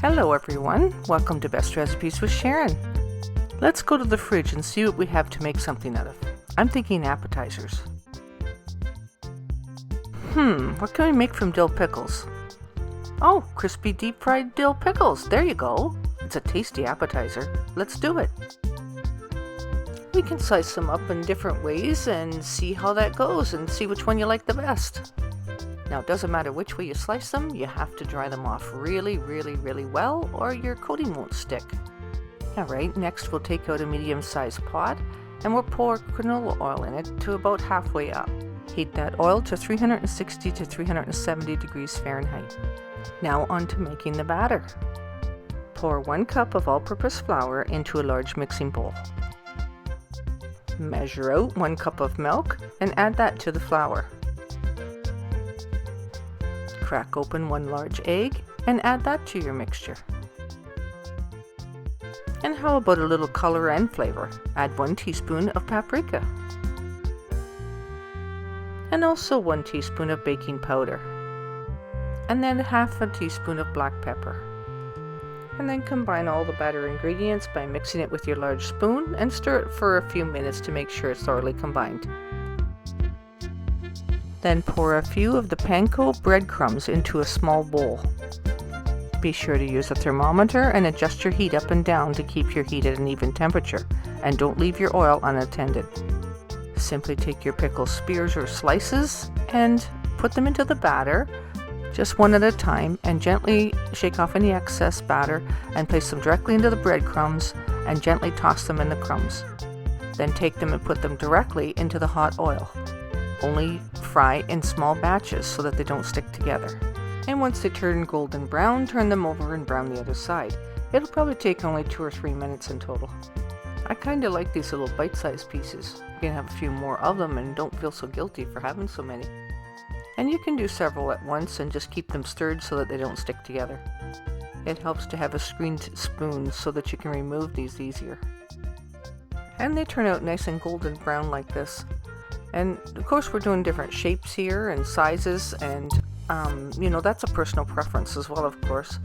Hello everyone, welcome to Best Recipes with Sharon. Let's go to the fridge and see what we have to make something out of. I'm thinking appetizers. What can we make from dill pickles? Oh, crispy deep fried dill pickles, there you go. It's a tasty appetizer. Let's do it. We can slice them up in different ways and see how that goes and see which one you like the best. Now, it doesn't matter which way you slice them, you have to dry them off really well or your coating won't stick. Alright, next we'll take out a medium-sized pot and we'll pour canola oil in it to about halfway up. Heat that oil to 360 to 370 degrees Fahrenheit. Now on to making the batter. Pour 1 cup of all-purpose flour into a large mixing bowl. Measure out 1 cup of milk and add that to the flour. Crack open 1 large egg and add that to your mixture. And how about a little color and flavor? Add 1 teaspoon of paprika. And also 1 teaspoon of baking powder. And then half a teaspoon of black pepper. And then combine all the batter ingredients by mixing it with your large spoon and stir it for a few minutes to make sure it's thoroughly combined. Then pour a few of the panko breadcrumbs into a small bowl. Be sure to use a thermometer and adjust your heat up and down to keep your heat at an even temperature, and don't leave your oil unattended. Simply take your pickle spears or slices and put them into the batter, just one at a time, and gently shake off any excess batter and place them directly into the breadcrumbs and gently toss them in the crumbs. Then take them and put them directly into the hot oil. Only fry in small batches so that they don't stick together. And once they turn golden brown, turn them over and brown the other side. It'll probably take only 2 or 3 minutes in total. I kinda like these little bite-sized pieces. You can have a few more of them and don't feel so guilty for having so many. And you can do several at once and just keep them stirred so that they don't stick together. It helps to have a screened spoon so that you can remove these easier. And they turn out nice and golden brown like this. And of course we're doing different shapes here and sizes, and that's a personal preference as well, of course.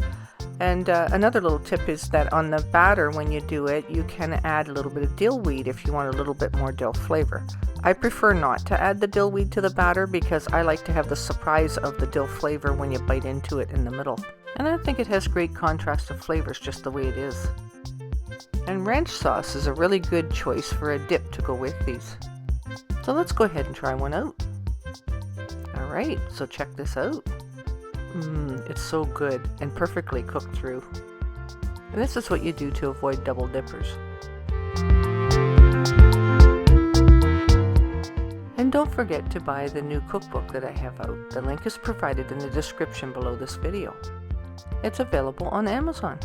And another little tip is that on the batter, when you do it, you can add a little bit of dill weed if you want a little bit more dill flavor. I prefer not to add the dill weed to the batter because I like to have the surprise of the dill flavor when you bite into it in the middle. And I think it has great contrast of flavors just the way it is. And ranch sauce is a really good choice for a dip to go with these. So let's go ahead and try one out. Alright, so check this out. It's so good and perfectly cooked through. And this is what you do to avoid double dippers. And don't forget to buy the new cookbook that I have out. The link is provided in the description below this video. It's available on Amazon.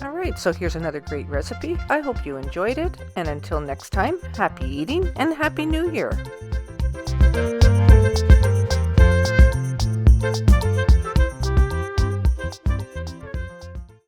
Alright, so here's another great recipe. I hope you enjoyed it, and until next time, happy eating and Happy New Year!